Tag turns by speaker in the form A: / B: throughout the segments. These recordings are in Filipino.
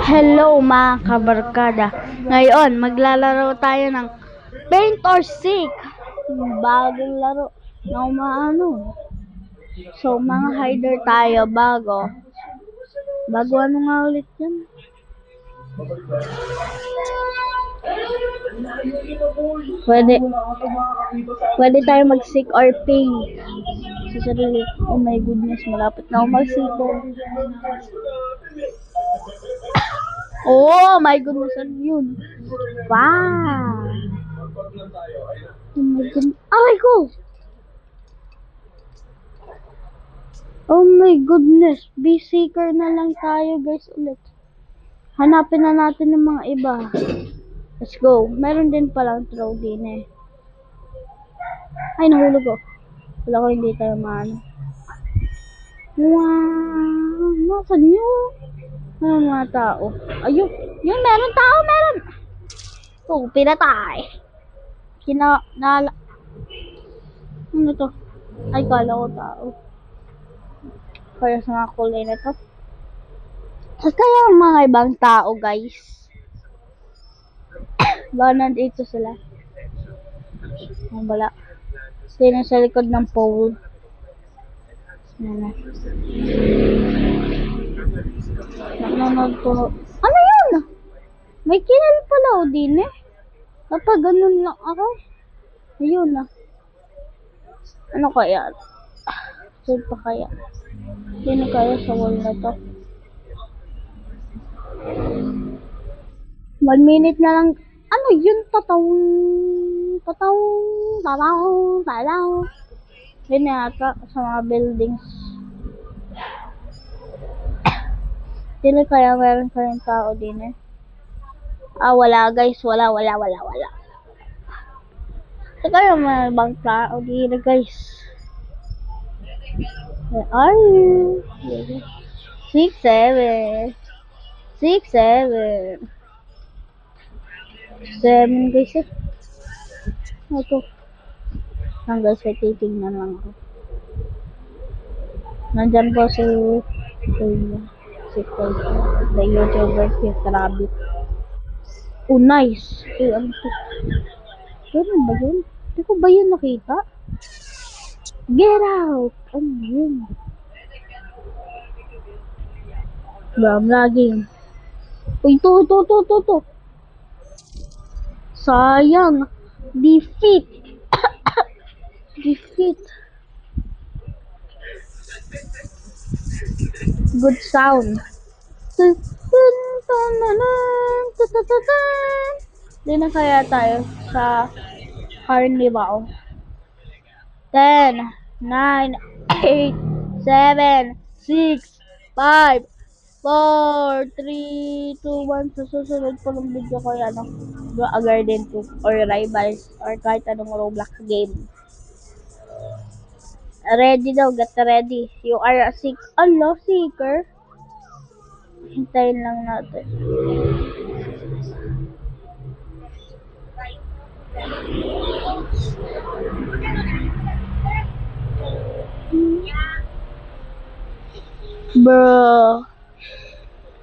A: Hello mga kabarkada. Ngayon, maglalaro tayo ng Paint or Seek. Bagong laro na umaano. So, mga hider tayo bago. Bago ano nga ulit yan? Pwede tayo mag-seek or paint. Sa sarili. Oh my goodness, malapit na ako mag-seek. Oh my goodness, ano yun? Wow! Oh my goodness. Aray ko! Oh my goodness. Be seeker na lang tayo guys ulit. Hanapin na natin ng mga iba. Let's go. Meron din palang throw din eh. Ay, nahulog ko. Wala ko hindi tayo maano. Wow! Nasaan yun? Ano mga tao? Ayun! Yun, meron tao! Meron! Oh, pinatay. Ano to? Ay, kala ko tao. Kaya sa mga kulay na to. Kaya ang mga ibang tao, guys. Ba, nandito sila. Ang bala. Sino sa likod ng pole. Nanonood ko. Ano yun? May kinal pala o din eh. Kapag ganun lang ako. Ayun na. Ano kaya? Saan pa kaya? Sino kaya sa wall na to? 1 minute na lang. Ano yun? Tataw. Yun yata sa mga buildings. Sino kaya meron kayong tao din eh? Ah, wala guys. Wala. So, kaya may bang tao din guys? Where are you? 6, 7 guys eh. Ito. Hanggang sa titignan lang ako. Nandyan po si the YouTuber si Rabbit. Oh, nice. Ano to? Ano ba yun? Hindi ko ba yun nakita? Get out! Ano yun? Ba, I'm lagging. Uy, to. Sayang. Defeat. Good sound. Di na kaya tayo sa carnival. 10, 9, 8, 7, 6, 5, 4, 3, 2, 1. Sa susunod po ng video ko yan, A Garden 2 or Rivals or kahit anong Roblox game. Ready daw, get ready. You are a seeker. Hintayin lang natin. Bro.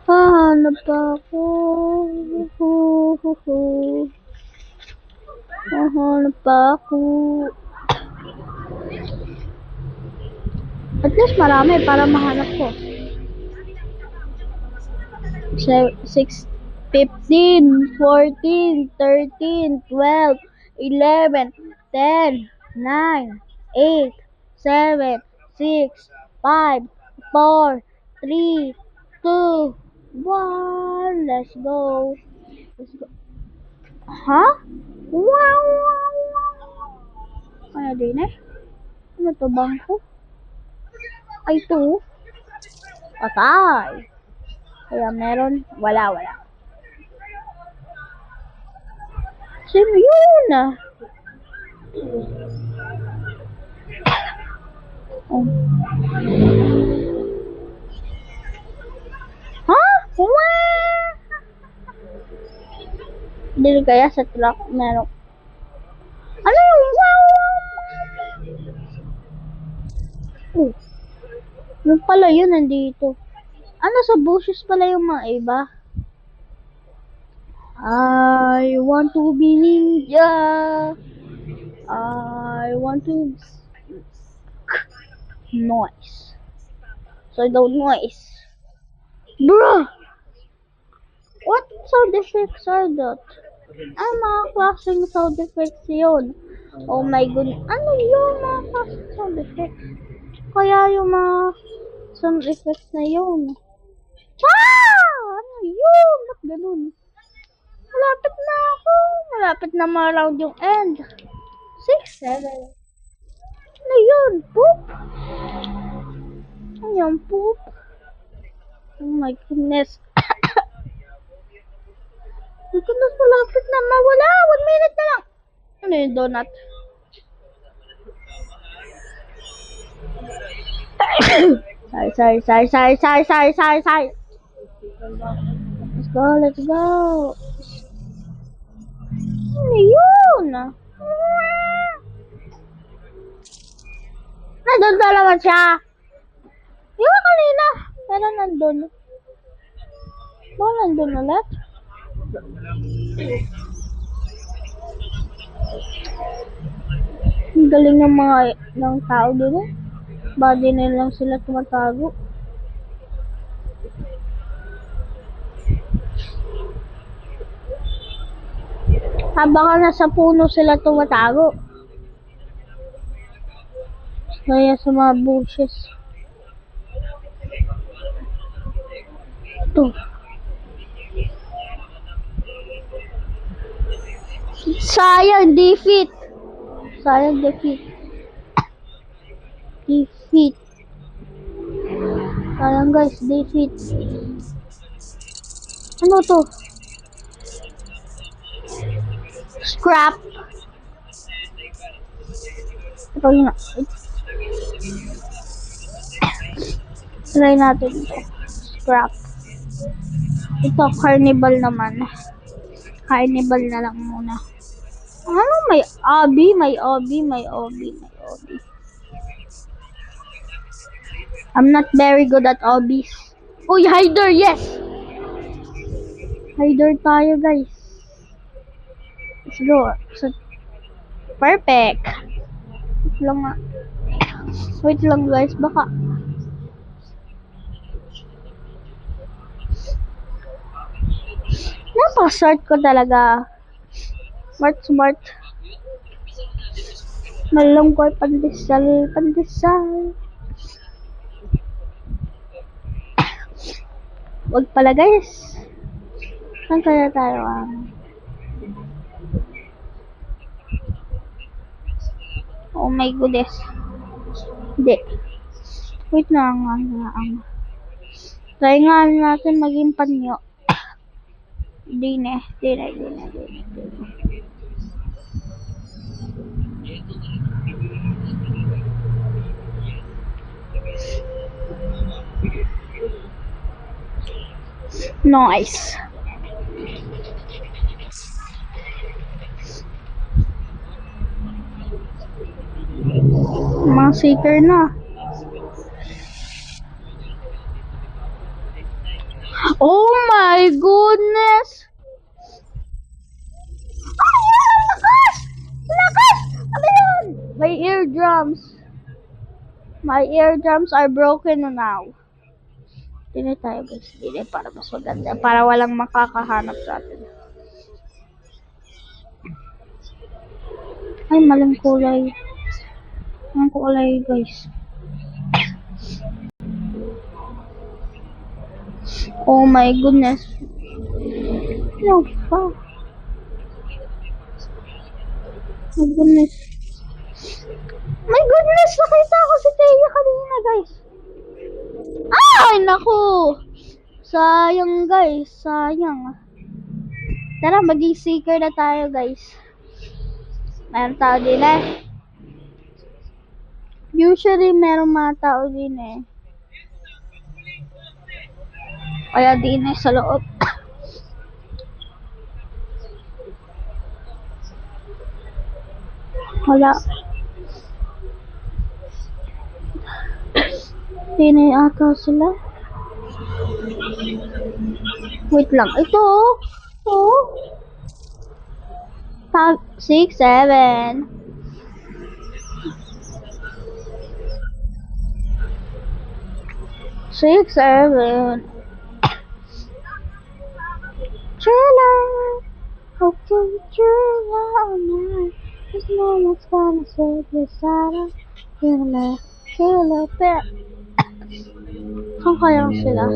A: Hanap ako. Hanap ako. At least marami para mahanap ko. 6, 15, 14, 13, 12, 11, 10, 9, 8, 7, 6, 5, 4, 3, 2, 1. Let's go. Huh? Wow. Ano din eh? Ano to, bangko? Ay, ito. Patay. Kaya meron, wala. Sino yun? Oh. Huh? Hindi kaya sa truck meron. Ano yung wow? Oh. Yung pala yun nandito. Ano sa bushes pala yung mga iba? I want to be ninja. I want to noise. So don't noise. Bruh! What sound effects are that? Ay, mga klaseng sound effects yun. Oh my goodness. Ano yun, mga klaseng sound effects? Kaya yung mga sound effects na yun. Ano yun? Ba't ganun? Malapit na ako. Malapit na ma-round yung end. 6, 7. Ano yun? Poop? Ano yung poop? Oh my goodness. Goodness, malapit na mawala. 1 minute na lang. Ano yung donut? Sorry. Let's go. Ano yun? Nandun na naman siya. Yung kanina. Pero nandun. Baka nandun ulit? Ang galing ng mga ng tao din eh. Body na lang sila tumatago. Habang ka nasa puno sila tumatago. Kaya sa mga bushes. Ito. Sayang, defeat. Sayang, defeat. Defeat. Sayang guys, defeat. Ano to? Scrap. Ito yun na. Try natin ito. Scrap. Ito, carnival naman. Carnival na lang muna. Ano? May obby. I'm not very good at obbies. Uy, hider, yes! Hider tayo, guys. Let's go. So, perfect. Wait lang, guys. Baka. Napaka-short ko talaga. Smart. Malungkot, pandesal. Wag pala, guys. Saan kaya tayo Oh my goodness. Hindi. Wait na Try nga natin maging panyo. Di na. Nice. Mga seeker na. Oh my goodness! Lakas! Ano yun? My eardrums are broken now. Dili tayo guys. Dili para mas maganda. Para walang makakahanap sa atin. Ay, maling kulay. Ang kulay guys. Oh my goodness. No, fuck. My goodness, nakita ko si Teya kanina, guys. Ay, naku. Sayang, guys. Sayang. Tara, maging seeker na tayo, guys. Meron tao din eh. Usually, meron mga tao din eh. Kaya din eh, sa loob. Wala. Tinay ata sila. Wait lang. Ito. Oh. 6, 7. 6, 7. Thriller. Hope to thriller all night. There's no one's gonna save this out. Killer, killer bear. Saan kaya sila?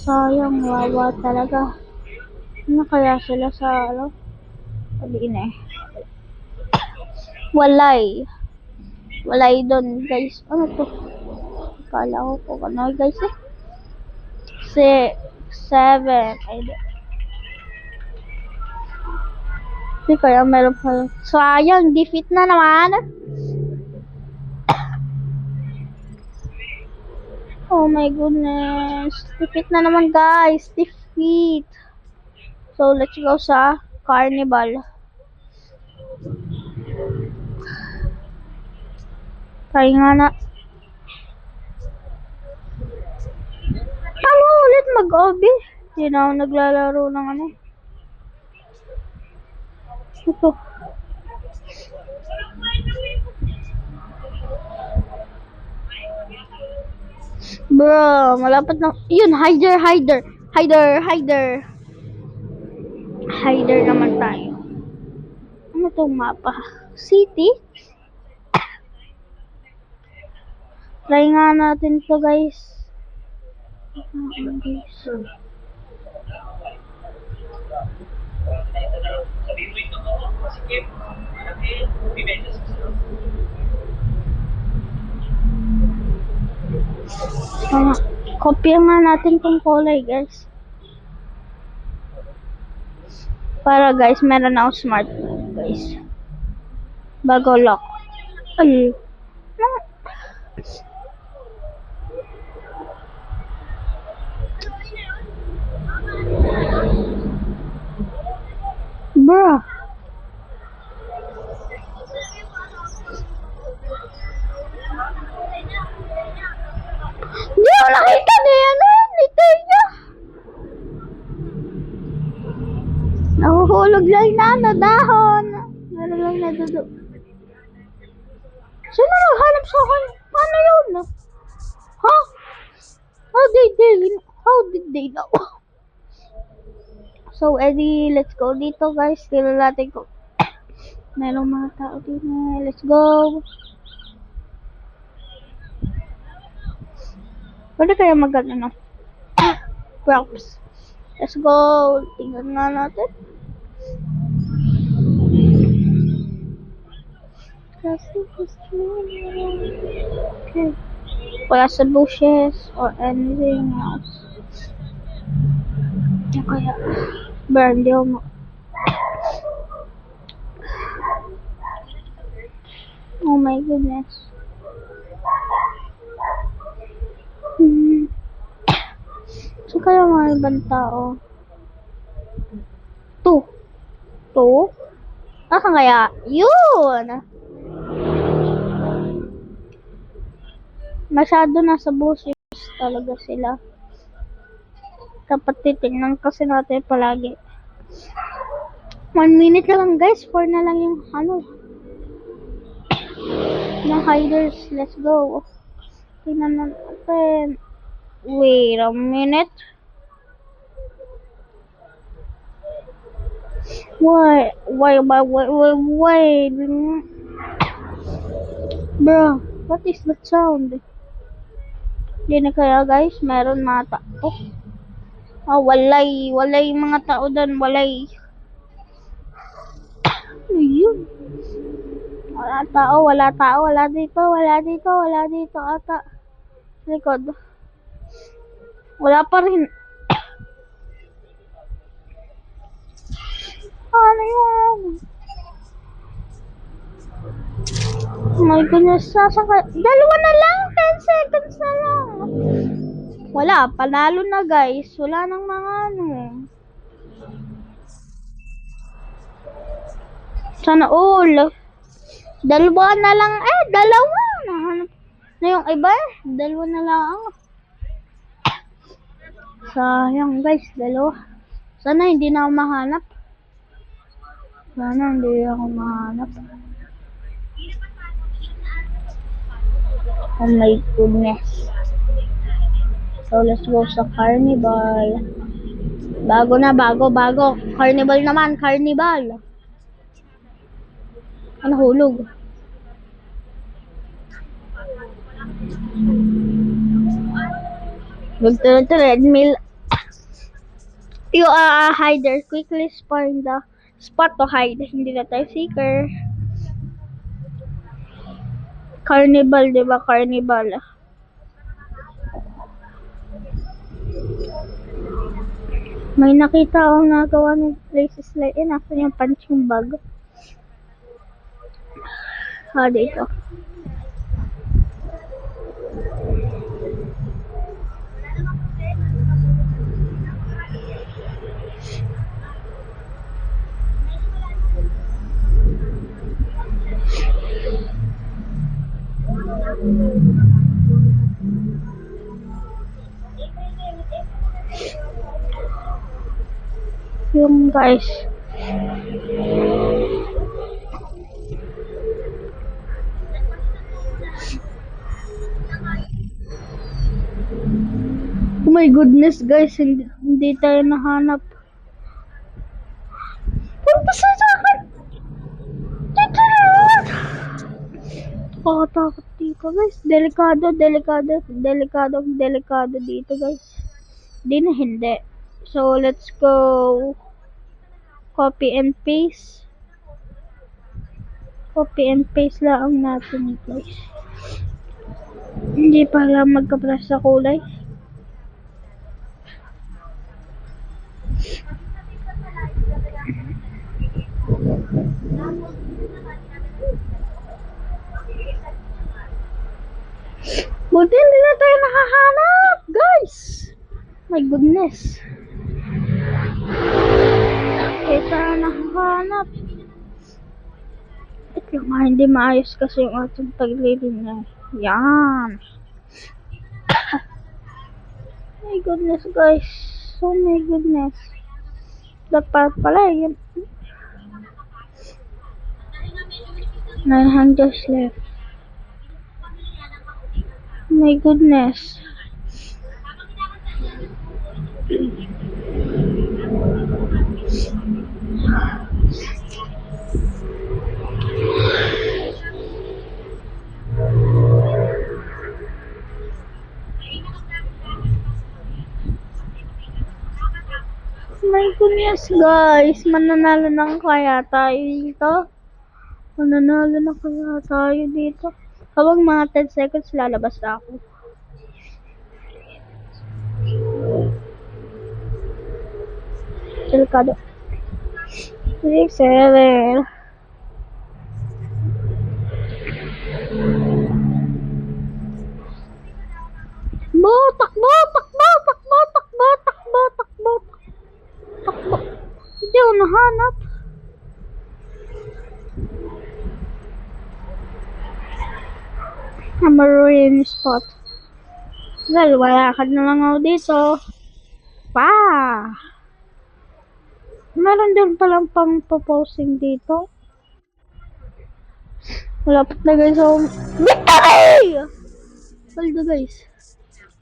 A: Sayang, wawa talaga. Ano kaya sila sa ano? Paliin eh. Walay. Walay doon, guys. Ano to? Kala ko kung ano, guys eh. 6, 7. Ay, di kaya meron pa. Sayang, defeat na naman. Oh my goodness. Defeat na naman, guys. Defeat. So, let's go sa carnival. Try nga na. Paano ulit mag-OB? Hindi na ako naglalaro ng ano. Ito. Bro, malapit na. Yun, hider. Hider naman tayo. Ano tong mapa? City? Try nga natin to, guys. Kopya nga natin tong kulay, guys. Para, guys, meron ako smart, guys. Bago lock. Ay. Bruh. Hindi ako nakita na yan. Ni Taya. Nahuhulog lang na dahon. Meron lang nadudo. Sino naghanap sa akin? Paano yun? Ha? How did they know? So, Eddie, let's go dito, guys. Kailan natin ko. Merong mga tao dito. Let's go. Pwede kaya mag-ano? Props. Let's go. Tingnan nga natin. Okay. Wala sa bushes or anything else. Kaya, burn di ako. Oh my goodness. So, kaya mga ibang tao. 2. Kaya? Yun! Masyado nasa bushes talaga sila. Dapat titignan kasi natin palagi. 1 minute lang, guys. 4 na lang yung ano. Yung hiders. Let's go. Tingnan natin. Wait a minute. Wait. Bro, what is that sound? Hindi na kaya, guys. Meron mga tao. Walay mga tao doon. Walay. Ano yun? Wala tao. Wala dito ata. Likod. Wala pa rin. Ano yun? Oh my goodness. Dalawa na lang. 10 seconds na lang. Wala. Panalo na, guys. Wala nang mga ano. Sana all. Dalawa na lang. Dalawa. Nahanap na yung iba. Dalawa na lang. Sayang guys, dalawa. Sana hindi na ako mahanap. Sana hindi ako mahanap. Oh my goodness. So let's go sa carnival. Bago. Carnival naman, carnival. Ano hulog? Magtulog to treadmill. You are a hider. Quickly find the spot to hide. Hindi na tayo seeker. Carnival, di ba? Carnival. May nakita akong nagawa ng places like actually yung punching bag. Dito. Yung guys. Oh my goodness guys, hindi tayo nahanap. Punta sa akin! Takot dito guys. Delikado dito guys. Hindi. So let's go. Copy and paste. Copy and paste lang natin guys. Hindi pala magka-press sa kulay. Buti hindi na tayo nakahanap, guys. My goodness. Hindi tayo nakahanap. Ito nga, hindi maayos kasi yung ating paglilingay. Yan. My goodness, guys. Oh my goodness. Dapat pala yun. 900 left. My goodness. My goodness guys, mananalo na kaya tayo dito? Mananalo na kaya tayo dito? Habang mga 10 seconds lalabas na ako. Delikado. 6, 7. Takbo. Hindi ako nahanap. I'm a ruin spot. Well, wala ka na lang ako dito. Meron din palang pang posting dito. Malapit na guys. So, victory! Hold guys.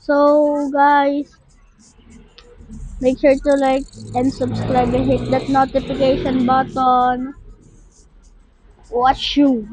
A: So, guys, make sure to like and subscribe and hit that notification button. Watch you.